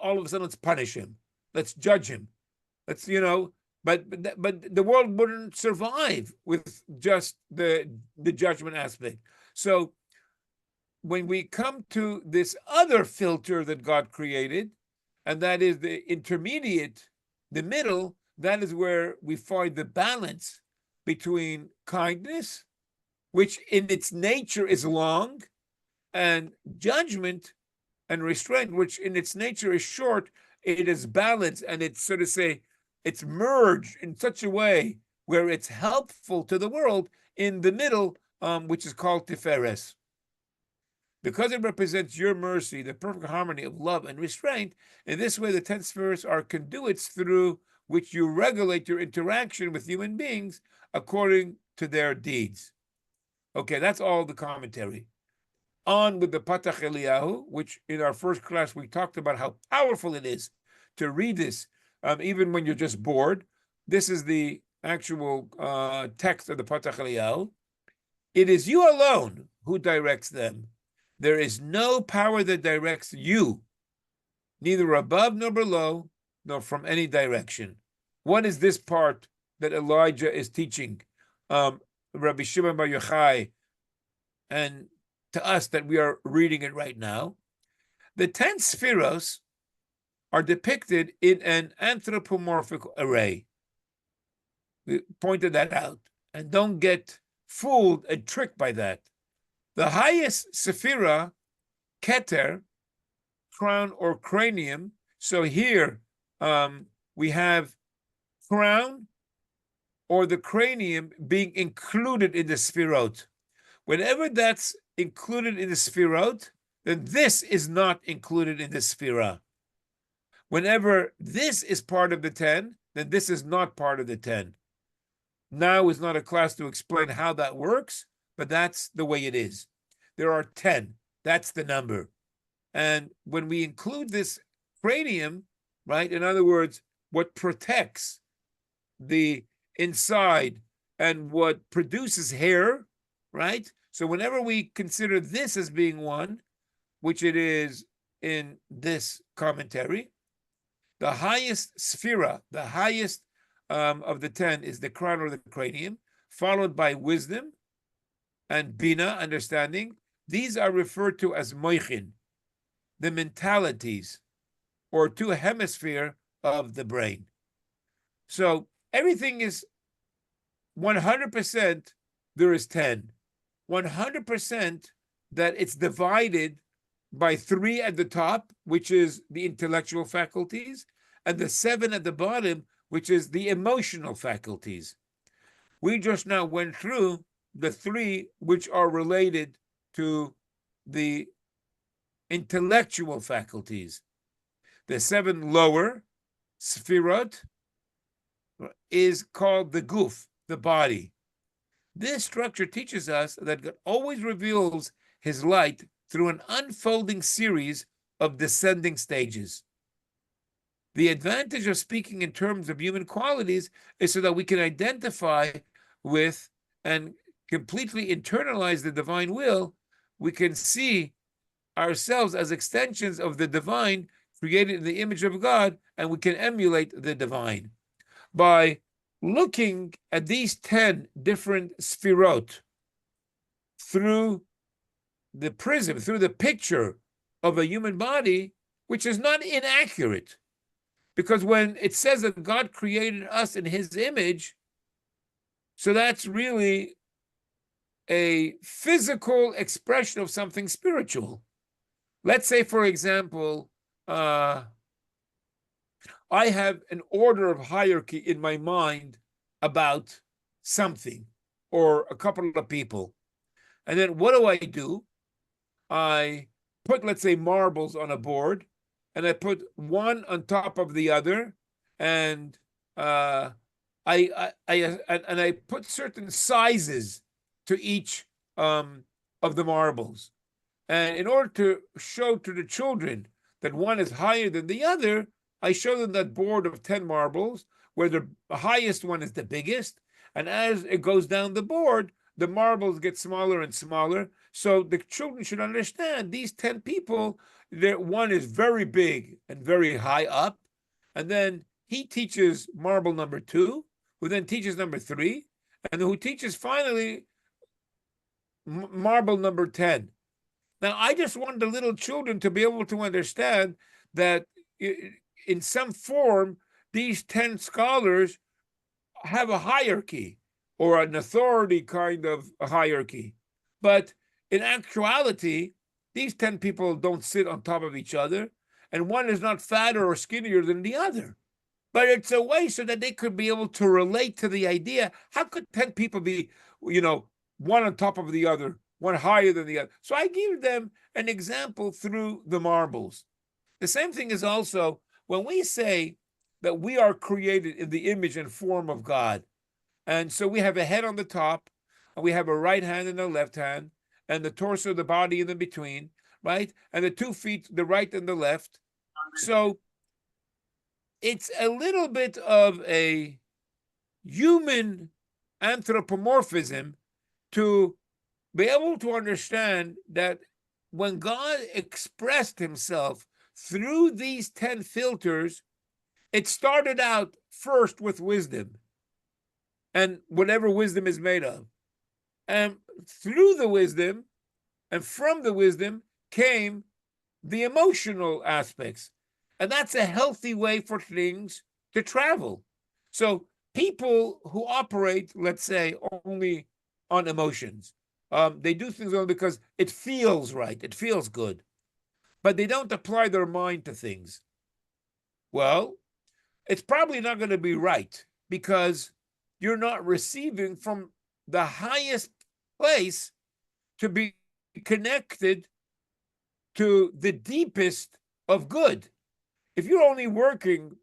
all of a sudden, let's punish him. Let's judge him. Let's, but the world wouldn't survive with just the judgment aspect. So when we come to this other filter that God created, and that is the intermediate, the middle, that is where we find the balance between kindness, which in its nature is long, and judgment and restraint, which in its nature is short. It is balanced, and it's, so to say, it's merged in such a way where it's helpful to the world in the middle, which is called Tiferes. Because it represents your mercy, the perfect harmony of love and restraint, in this way the 10 spheres are conduits through which you regulate your interaction with human beings according to their deeds. Okay, that's all the commentary. On with the Patach Eliyahu, which in our first class we talked about how powerful it is to read this, even when you're just bored. This is the actual text of the Patach Eliyahu. It is you alone who directs them. There is no power that directs you, neither above nor below, nor from any direction. What is this part that Elijah is teaching Rabbi Shimon Bar Yochai, and to us that we are reading it right now? The 10 spheros are depicted in an anthropomorphic array. We pointed that out, and don't get fooled and tricked by that. The highest sephira, Keter, crown or cranium. So here we have crown or the cranium being included in the sphirot. Whenever that's included in the sphirot, then this is not included in the sphira. Whenever this is part of the 10, then this is not part of the 10. Now is not a class to explain how that works, but that's the way it is. There are 10. That's the number. And when we include this cranium, right, in other words, what protects the inside and what produces hair, right? So whenever we consider this as being one, which it is in this commentary, the highest sphira, the highest of the 10 is the crown or the cranium, followed by wisdom and bina, understanding. These are referred to as moichin, the mentalities, or two hemisphere of the brain. So everything is 100%, there is 10. 100% that it's divided by 3 at the top, which is the intellectual faculties, and the 7 at the bottom, which is the emotional faculties. We just now went through the 3 which are related to the intellectual faculties. The 7 lower, Sfirot, is called the guf, the body. This structure teaches us that God always reveals his light through an unfolding series of descending stages. The advantage of speaking in terms of human qualities is so that we can identify with and completely internalize the divine will. We can see ourselves as extensions of the divine created in the image of God, and we can emulate the divine. By looking at these 10 different sphirot through the prism, through the picture of a human body, which is not inaccurate, because when it says that God created us in his image, so that's really a physical expression of something spiritual. Let's say, for example, I have an order of hierarchy in my mind about something or a couple of people. And then what do? I put, let's say, marbles on a board, and I put one on top of the other, and I put certain sizes to each of the marbles. And in order to show to the children that one is higher than the other, I show them that board of 10 marbles, where the highest one is the biggest. And as it goes down the board, the marbles get smaller and smaller. So the children should understand these 10 people, one is very big and very high up. And then he teaches marble number 2, who then teaches number 3, and who teaches finally marble number 10. Now, I just want the little children to be able to understand that in some form, these 10 scholars have a hierarchy or an authority kind of a hierarchy. But in actuality, these 10 people don't sit on top of each other, and one is not fatter or skinnier than the other. But it's a way so that they could be able to relate to the idea. How could 10 people be, one on top of the other, one higher than the other? So I give them an example through the marbles. The same thing is also when we say that we are created in the image and form of God. And so we have a head on the top, and we have a right hand and a left hand, and the torso, the body in the between, right? And the 2 feet, the right and the left. So it's a little bit of a human anthropomorphism to be able to understand that when God expressed himself through these 10 filters, it started out first with wisdom and whatever wisdom is made of. And through the wisdom and from the wisdom came the emotional aspects. And that's a healthy way for things to travel. So people who operate, let's say, only on emotions, they do things only because it feels right, it feels good, but they don't apply their mind to things. Well, it's probably not going to be right because you're not receiving from the highest place to be connected to the deepest of good. If you're only working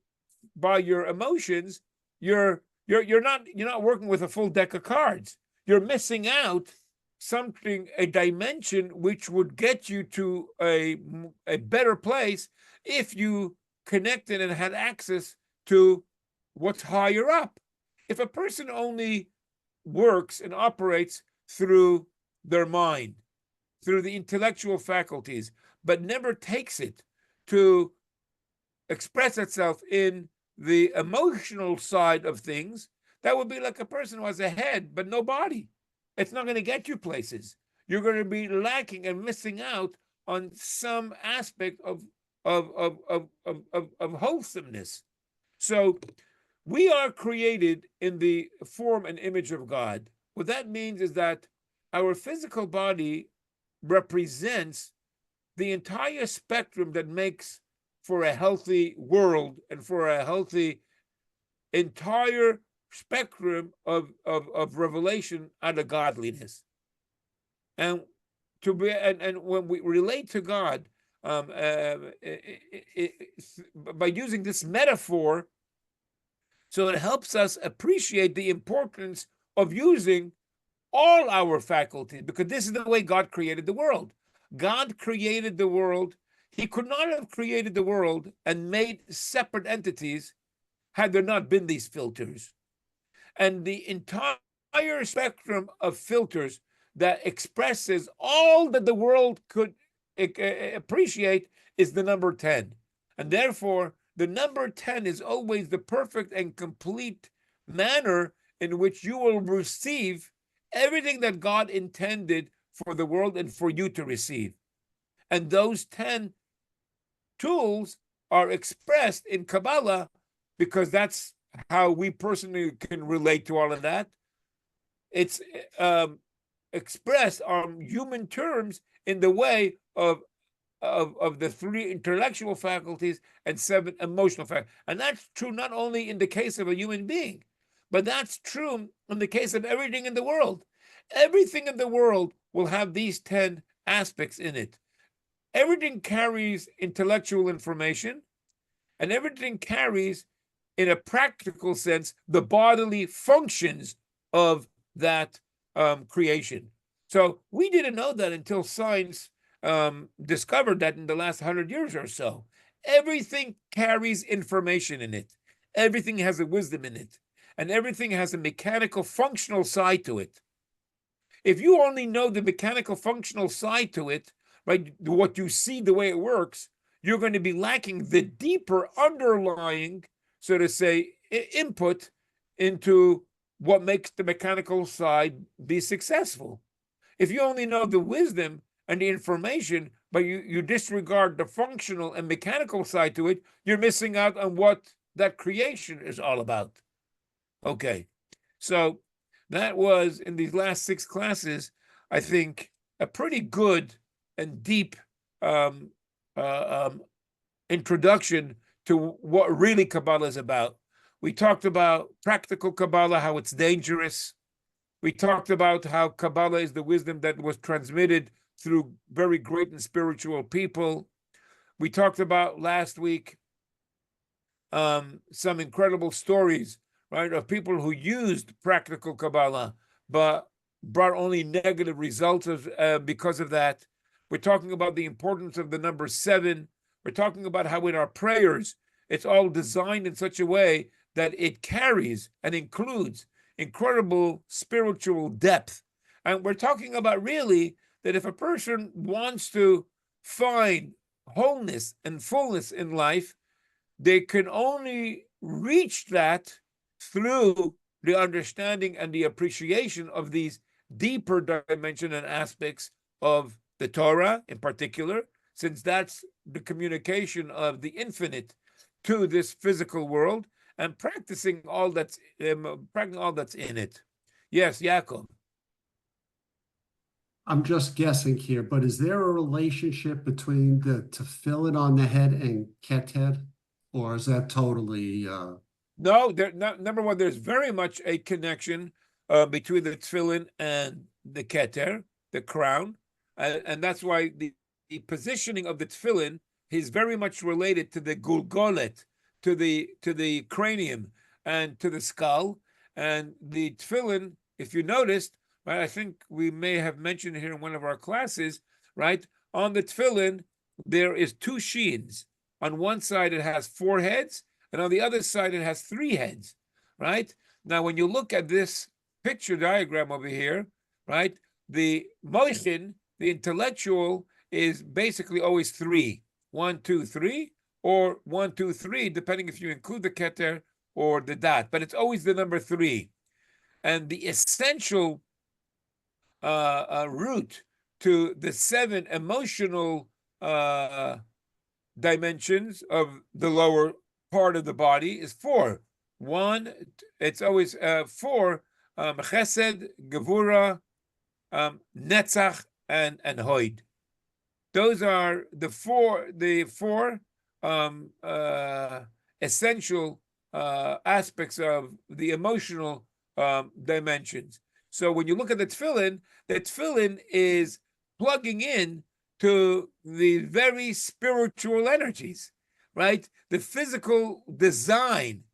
by your emotions, you're not working with a full deck of cards. You're missing out something, a dimension which would get you to a better place if you connected and had access to what's higher up. If a person only works and operates through their mind, through the intellectual faculties, but never takes it to express itself in the emotional side of things, that would be like a person who has a head but no body. It's not going to get you places. You're going to be lacking and missing out on some aspect of wholesomeness. So we are created in the form and image of God. What that means is that our physical body represents the entire spectrum that makes for a healthy world and for a healthy entire spectrum of revelation out of godliness. And to be and when we relate to God by using this metaphor, so it helps us appreciate the importance of using all our faculties, because this is the way God created the world. God created the world. He could not have created the world and made separate entities had there not been these filters. And the entire spectrum of filters that expresses all that the world could appreciate is the number 10. And therefore, the number 10 is always the perfect and complete manner in which you will receive everything that God intended for the world and for you to receive. And those 10 tools are expressed in Kabbalah because that's how we personally can relate to all of that. It's expressed on human terms in the way of the 3 intellectual faculties and 7 emotional faculties. And that's true not only in the case of a human being, but that's true in the case of everything in the world. Everything in the world will have these 10 aspects in it. Everything carries intellectual information, and everything carries, in a practical sense, the bodily functions of that creation. So we didn't know that until science discovered that in the last 100 years or so. Everything carries information in it. Everything has a wisdom in it. And everything has a mechanical functional side to it. If you only know the mechanical functional side to it, right, what you see, the way it works, you're going to be lacking the deeper underlying, so to say, input into what makes the mechanical side be successful. If you only know the wisdom and the information, but you disregard the functional and mechanical side to it, you're missing out on what that creation is all about. Okay, so that was, in these last 6 classes, I think, a pretty good and deep introduction to what really Kabbalah is about. We talked about practical Kabbalah, how it's dangerous. We talked about how Kabbalah is the wisdom that was transmitted through very great and spiritual people. We talked about last week some incredible stories, right, of people who used practical Kabbalah, but brought only negative results because of that. We're talking about the importance of the number 7. We're talking about how in our prayers, it's all designed in such a way that it carries and includes incredible spiritual depth. And we're talking about really that if a person wants to find wholeness and fullness in life, they can only reach that through the understanding and the appreciation of these deeper dimension and aspects of the Torah in particular, since that's the communication of the infinite to this physical world, and practicing all that's in it. Yes, Yaakov. I'm just guessing here, but is there a relationship between the tefillin on the head and keter, or is that totally? No, number one, there's very much a connection between the tefillin and the keter, the crown, and that's why the positioning of the tefillin is very much related to the gulgolet, to the cranium and to the skull. And the tefillin, if you noticed, right, I think we may have mentioned here in one of our classes, right, on the tefillin, there is 2 sheens. On one side, it has 4 heads, and on the other side, it has 3 heads, right? Now, when you look at this picture diagram over here, right, the moichin, the intellectual, is basically always 3. 1, 2, 3, or 1, 2, 3, depending if you include the keter or the dat, but it's always the number 3. And the essential root to the 7 emotional dimensions of the lower part of the body is 4. 1, it's always 4, chesed, gevura, netzach, and hoid. Those are the four essential aspects of the emotional dimensions. So when you look at the tefillin is plugging in to the very spiritual energies, right? The physical design,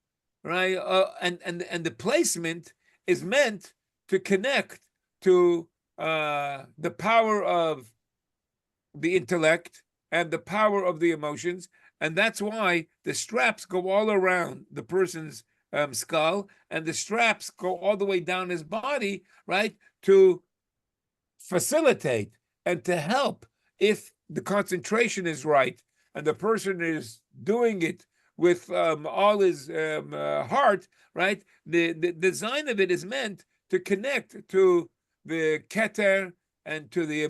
right? And the placement is meant to connect to the power of the intellect and the power of the emotions. And that's why the straps go all around the person's skull, and the straps go all the way down his body, right, to facilitate and to help if the concentration is right and the person is doing it with all his heart, right? The design of it is meant to connect to the keter and to the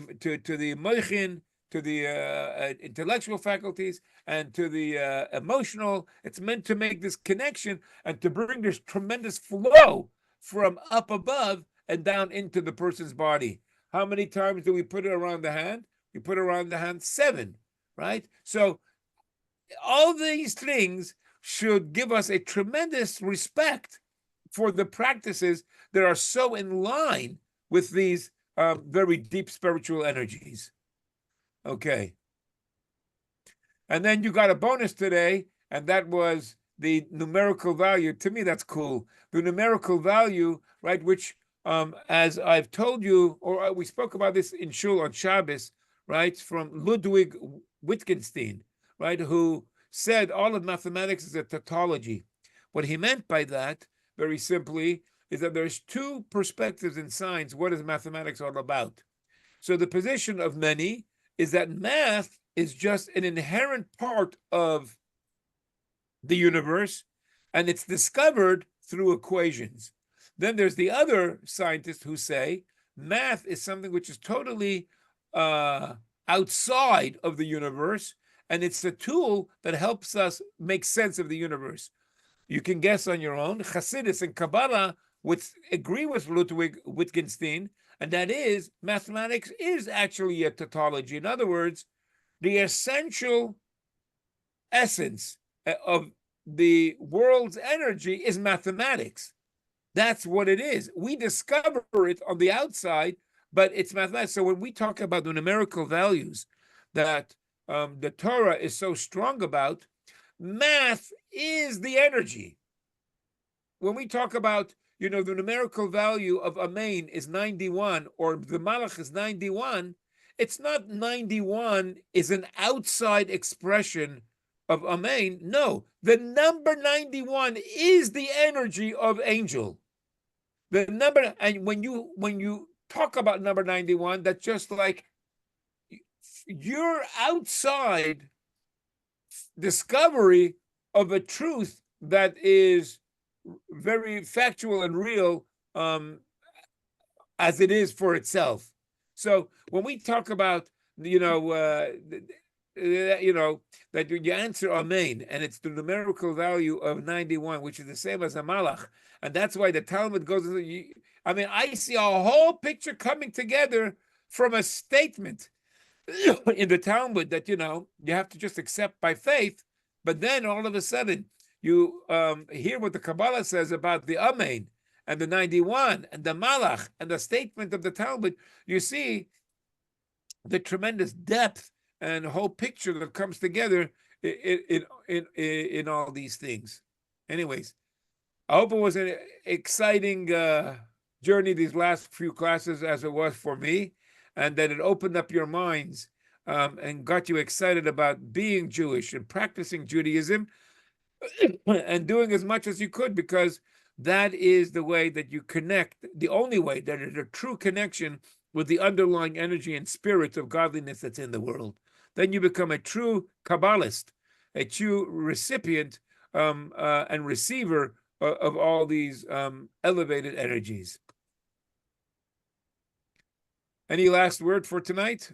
moichin, to the intellectual faculties, and to the emotional. It's meant to make this connection and to bring this tremendous flow from up above and down into the person's body. How many times do we put it around the hand? We put it around the hand 7, right? So all these things should give us a tremendous respect for the practices that are so in line with these very deep spiritual energies. Okay. And then you got a bonus today, and that was the numerical value. To me, that's cool. The numerical value, right, which, as I've told you, or we spoke about this in Shul on Shabbos, right, from Ludwig Wittgenstein, right, who said all of mathematics is a tautology. What he meant by that, very simply, is that there's 2 perspectives in science. What is mathematics all about? So the position of many is that math is just an inherent part of the universe, and it's discovered through equations. Then there's the other scientists who say math is something which is totally outside of the universe, and it's a tool that helps us make sense of the universe. You can guess on your own. Hasidus and Kabbalah would agree with Ludwig Wittgenstein, and that is, mathematics is actually a tautology. In other words, the essential essence of the world's energy is mathematics. That's what it is. We discover it on the outside, but it's mathematics. So when we talk about the numerical values that the Torah is so strong about, math is the energy. When we talk about, the numerical value of Amen is 91, or the Malach is 91, it's not 91 is an outside expression of Amen. No, the number 91 is the energy of angel. The number, and when you talk about number 91, that's just like your outside discovery of a truth that is very factual and real, as it is for itself. So when we talk about, that you answer Amen, and it's the numerical value of 91, which is the same as a Malach, and that's why the Talmud goes. I see a whole picture coming together from a statement in the Talmud that you have to just accept by faith, but then all of a sudden you hear what the Kabbalah says about the Amen and the 91 and the Malach and the statement of the Talmud. You see the tremendous depth and whole picture that comes together in all these things. Anyways, I hope it was an exciting journey these last few classes, as it was for me, and that it opened up your minds and got you excited about being Jewish and practicing Judaism and doing as much as you could, because that is the way that you connect, the only way that is a true connection with the underlying energy and spirit of godliness that's in the world. Then you become a true Kabbalist, a true recipient and receiver of all these elevated energies. Any last word for tonight?